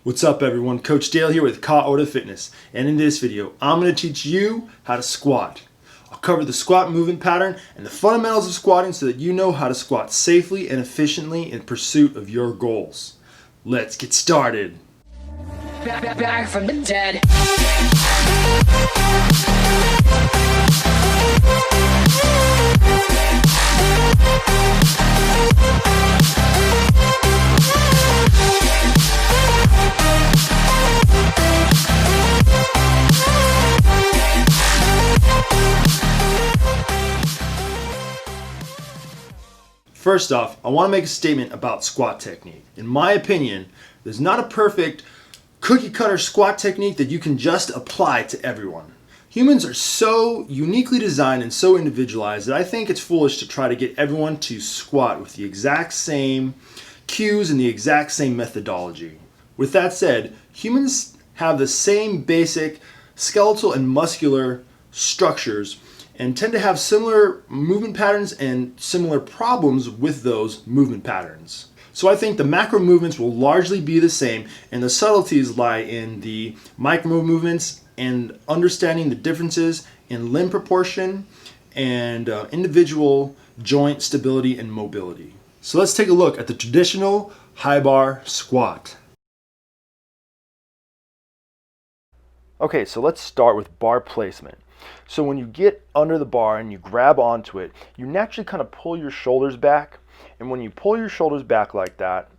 What's up everyone, Coach Dale here with Kaha Fitness, and in this video I'm going to teach you how to squat. I'll cover the squat movement pattern and the fundamentals of squatting so that you know how to squat safely and efficiently in pursuit of your goals. Let's get started. Back from the dead. First off, I want to make a statement about squat technique. In my opinion, there's not a perfect cookie cutter squat technique that you can just apply to everyone. Humans are so uniquely designed and so individualized that I think it's foolish to try to get everyone to squat with the exact same cues and the exact same methodology. With that said, humans have the same basic skeletal and muscular structures and tend to have similar movement patterns and similar problems with those movement patterns. So I think the macro movements will largely be the same, and the subtleties lie in the micro movements and understanding the differences in limb proportion and individual joint stability and mobility. So let's take a look at the traditional high bar squat. Okay, so let's start with bar placement. So when you get under the bar and you grab onto it, you naturally kind of pull your shoulders back. And when you pull your shoulders back like that,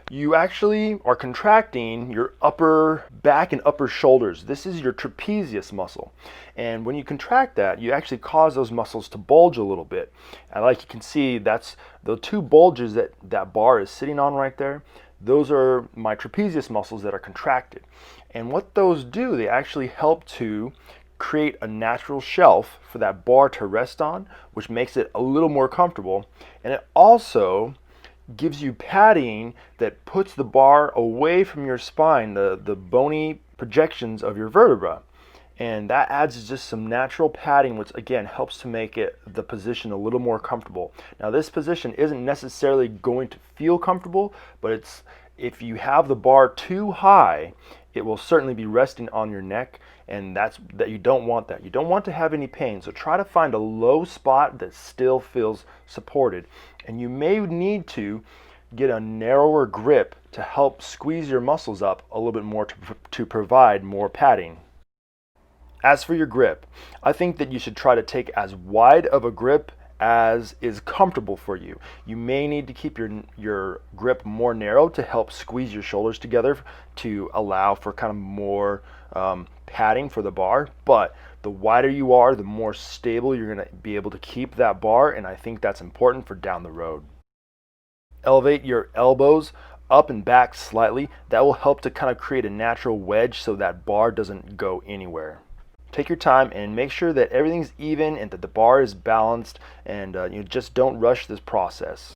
you actually are contracting your upper back and upper shoulders. This is your trapezius muscle. And when you contract that, you actually cause those muscles to bulge a little bit. And like you can see, that's the two bulges that bar is sitting on right there. Those are my trapezius muscles that are contracted. And what those do, they actually help to create a natural shelf for that bar to rest on, which makes it a little more comfortable. And it also gives you padding that puts the bar away from your spine, the bony projections of your vertebra. And that adds just some natural padding, which again helps to make the position a little more comfortable. Now this position isn't necessarily going to feel comfortable, but if you have the bar too high, it will certainly be resting on your neck, and you don't want that. You don't want to have any pain, so try to find a low spot that still feels supported. And you may need to get a narrower grip to help squeeze your muscles up a little bit more to provide more padding. As for your grip, I think that you should try to take as wide of a grip as is comfortable for you. You may need to keep your grip more narrow to help squeeze your shoulders together to allow for kind of more padding for the bar, but the wider you are, the more stable you're going to be able to keep that bar, and I think that's important for down the road. Elevate your elbows up and back slightly. That will help to kind of create a natural wedge so that bar doesn't go anywhere. Take your time and make sure that everything's even and that the bar is balanced, and you just don't rush this process.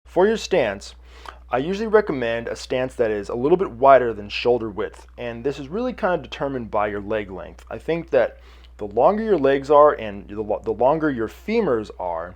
For your stance, I usually recommend a stance that is a little bit wider than shoulder width, and this is really kind of determined by your leg length. I think that the longer your legs are and the longer your femurs are,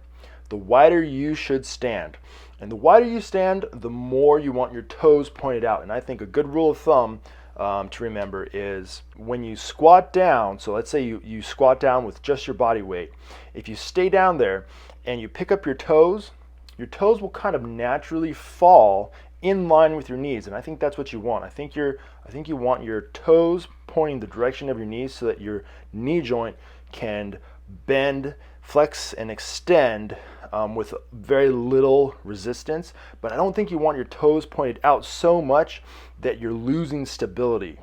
the wider you should stand. And the wider you stand, the more you want your toes pointed out. And I think a good rule of thumb to remember is when you squat down, so let's say you squat down with just your body weight. If you stay down there and you pick up your toes will kind of naturally fall in line with your knees, and I think that's what you want. I think you want your toes pointing the direction of your knees so that your knee joint can bend, flex, and extend with very little resistance, but I don't think you want your toes pointed out so much that you're losing stability.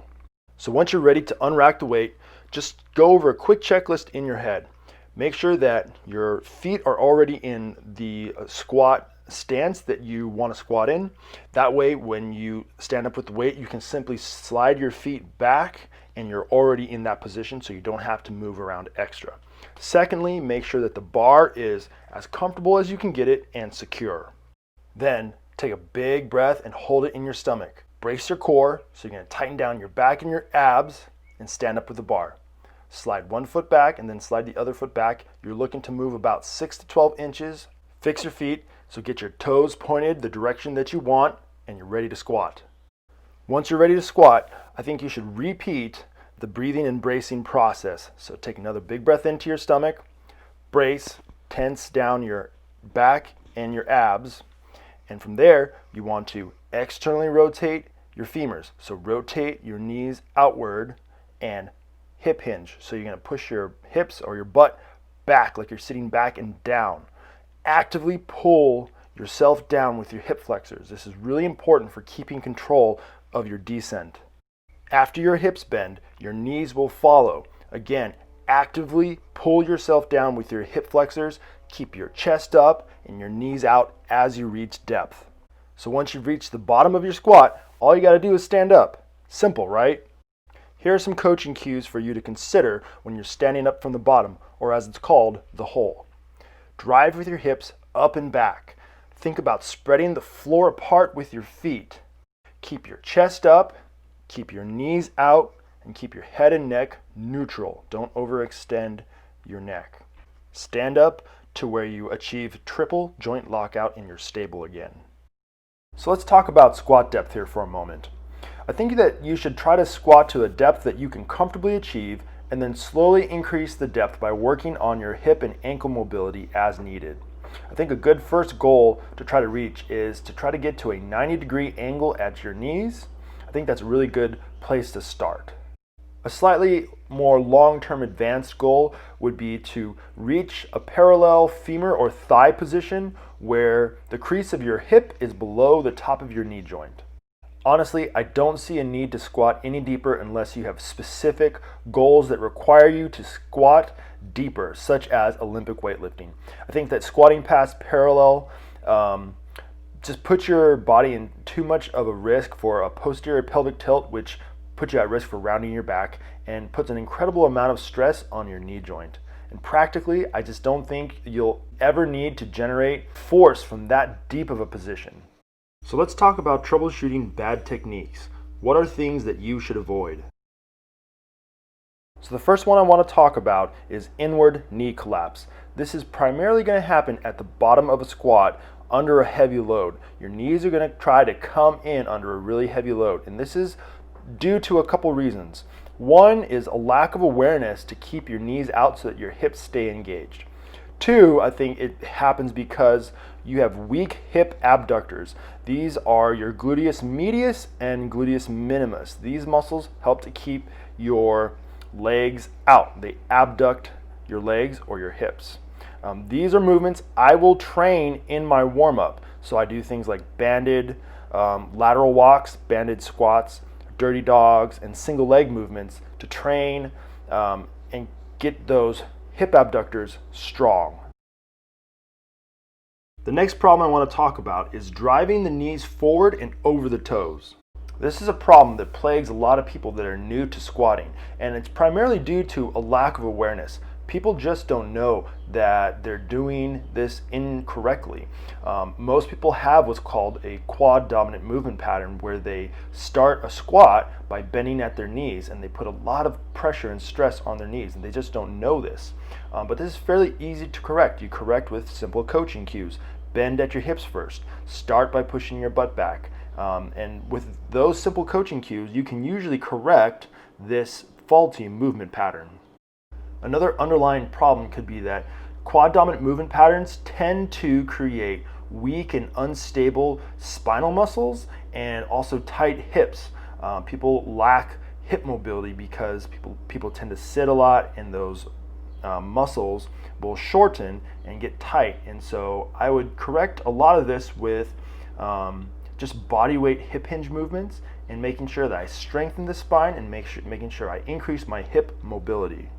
So once you're ready to unrack the weight, just go over a quick checklist in your head. Make sure that your feet are already in the squat stance that you want to squat in. That way, when you stand up with the weight, you can simply slide your feet back and you're already in that position, so you don't have to move around extra. Secondly, make sure that the bar is as comfortable as you can get it and secure. Then take a big breath and hold it in your stomach. Brace your core, so you're going to tighten down your back and your abs and stand up with the bar. Slide one foot back and then slide the other foot back. You're looking to move about 6 to 12 inches. Fix your feet, so get your toes pointed the direction that you want, and you're ready to squat. Once you're ready to squat, I think you should repeat the breathing and bracing process. So take another big breath into your stomach, brace, tense down your back and your abs, and from there you want to externally rotate your femurs. So rotate your knees outward and hip hinge. So you're going to push your hips or your butt back like you're sitting back and down. Actively pull yourself down with your hip flexors. This is really important for keeping control of your descent. After your hips bend, your knees will follow. Again, actively pull yourself down with your hip flexors. Keep your chest up and your knees out as you reach depth. So once you've reached the bottom of your squat, all you got to do is stand up. Simple, right? Here are some coaching cues for you to consider when you're standing up from the bottom, or as it's called, the hole. Drive with your hips up and back. Think about spreading the floor apart with your feet. Keep your chest up, keep your knees out, and keep your head and neck neutral. Don't overextend your neck. Stand up to where you achieve triple joint lockout and you're stable again. So let's talk about squat depth here for a moment. I think that you should try to squat to a depth that you can comfortably achieve and then slowly increase the depth by working on your hip and ankle mobility as needed. I think a good first goal to try to reach is to try to get to a 90-degree angle at your knees. I think that's a really good place to start. A slightly more long-term advanced goal would be to reach a parallel femur or thigh position where the crease of your hip is below the top of your knee joint. Honestly, I don't see a need to squat any deeper unless you have specific goals that require you to squat deeper, such as Olympic weightlifting. I think that squatting past parallel just puts your body in too much of a risk for a posterior pelvic tilt, which puts you at risk for rounding your back and puts an incredible amount of stress on your knee joint. And practically, I just don't think you'll ever need to generate force from that deep of a position. So let's talk about troubleshooting bad techniques. What are things that you should avoid? So the first one I want to talk about is inward knee collapse. This is primarily going to happen at the bottom of a squat under a heavy load. Your knees are going to try to come in under a really heavy load, and this is due to a couple reasons. One is a lack of awareness to keep your knees out so that your hips stay engaged. Two, I think it happens because you have weak hip abductors. These are your gluteus medius and gluteus minimus. These muscles help to keep your legs out. They abduct your legs or your hips. These are movements I will train in my warm-up. So I do things like banded lateral walks, banded squats, dirty dogs, and single leg movements to train and get those hip abductors strong. The next problem I want to talk about is driving the knees forward and over the toes. This is a problem that plagues a lot of people that are new to squatting, and it's primarily due to a lack of awareness. People just don't know that they're doing this incorrectly. Most people have what's called a quad dominant movement pattern, where they start a squat by bending at their knees and they put a lot of pressure and stress on their knees, and they just don't know this. But this is fairly easy to correct. You correct with simple coaching cues. Bend at your hips first. Start by pushing your butt back. And with those simple coaching cues, you can usually correct this faulty movement pattern. Another underlying problem could be that quad dominant movement patterns tend to create weak and unstable spinal muscles and also tight hips. People lack hip mobility because people tend to sit a lot, and those muscles will shorten and get tight. And so I would correct a lot of this with just body weight hip hinge movements and making sure that I strengthen the spine and making sure I increase my hip mobility.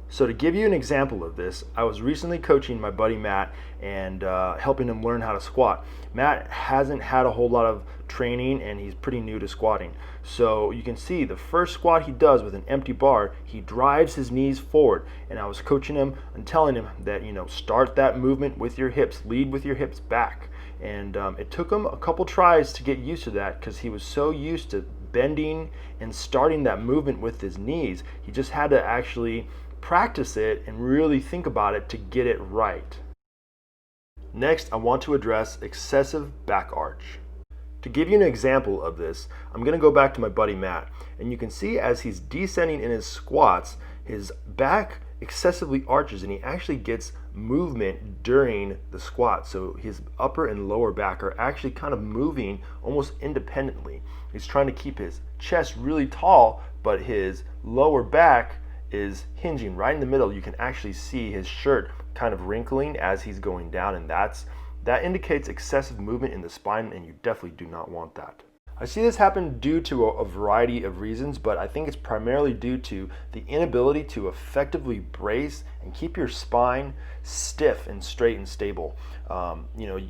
So to give you an example of this, I was recently coaching my buddy Matt and helping him learn how to squat. Matt hasn't had a whole lot of training and he's pretty new to squatting. So you can see the first squat he does with an empty bar, he drives his knees forward. And I was coaching him and telling him that, start that movement with your hips, lead with your hips back. And it took him a couple tries to get used to that because he was so used to bending and starting that movement with his knees. He just had to actually practice it and really think about it to get it right. Next, I want to address excessive back arch. To give you an example of this, I'm going to go back to my buddy Matt, and you can see as he's descending in his squats, his back excessively arches and he actually gets movement during the squat. So his upper and lower back are actually kind of moving almost independently. He's trying to keep his chest really tall, but his lower back is hinging right in the middle. You can actually see his shirt kind of wrinkling as he's going down, and that indicates excessive movement in the spine, and you definitely do not want that. I see this happen due to a variety of reasons, but I think it's primarily due to the inability to effectively brace and keep your spine stiff and straight and stable.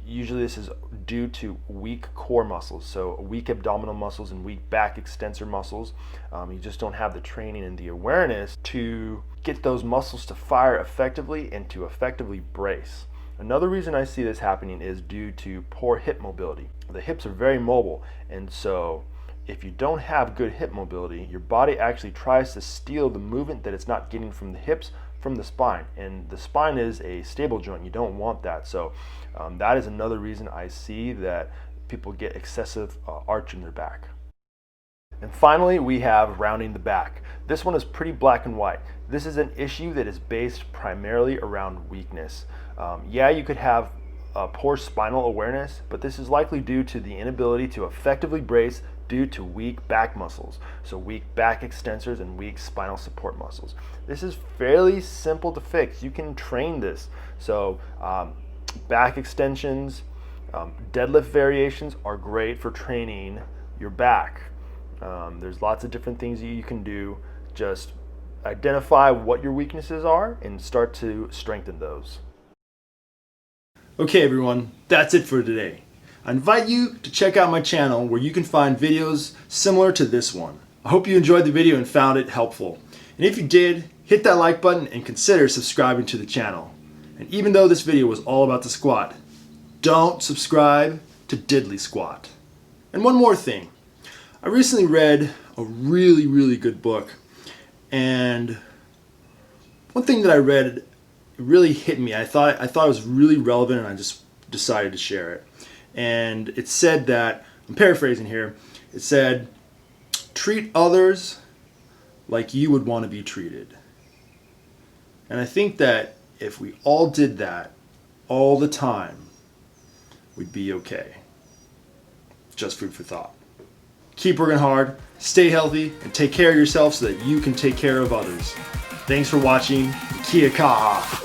Usually this is due to weak core muscles, so weak abdominal muscles and weak back extensor muscles. You just don't have the training and the awareness to get those muscles to fire effectively and to effectively brace. Another reason I see this happening is due to poor hip mobility. The hips are very mobile, and so if you don't have good hip mobility, your body actually tries to steal the movement that it's not getting from the hips from the spine, and the spine is a stable joint. You don't want that. So that is another reason I see that people get excessive arch in their back. And finally, we have rounding the back. This one is pretty black and white. This is an issue that is based primarily around weakness. Yeah, you could have poor spinal awareness, but this is likely due to the inability to effectively brace due to weak back muscles. So weak back extensors and weak spinal support muscles. This is fairly simple to fix. You can train this. So back extensions, deadlift variations are great for training your back. There's lots of different things that you can do. Just identify what your weaknesses are and start to strengthen those. Okay everyone, that's it for today. I invite you to check out my channel where you can find videos similar to this one. I hope you enjoyed the video and found it helpful. And if you did, hit that like button and consider subscribing to the channel. And even though this video was all about the squat, don't subscribe to Diddly Squat. And one more thing. I recently read a really good book, and one thing that I read really hit me. I thought it was really relevant, and I just decided to share it. And it said that, I'm paraphrasing here, it said, treat others like you would want to be treated. And I think that if we all did that all the time, we'd be okay. Just food for thought. Keep working hard, stay healthy, and take care of yourself so that you can take care of others. Thanks for watching Kia Kaha.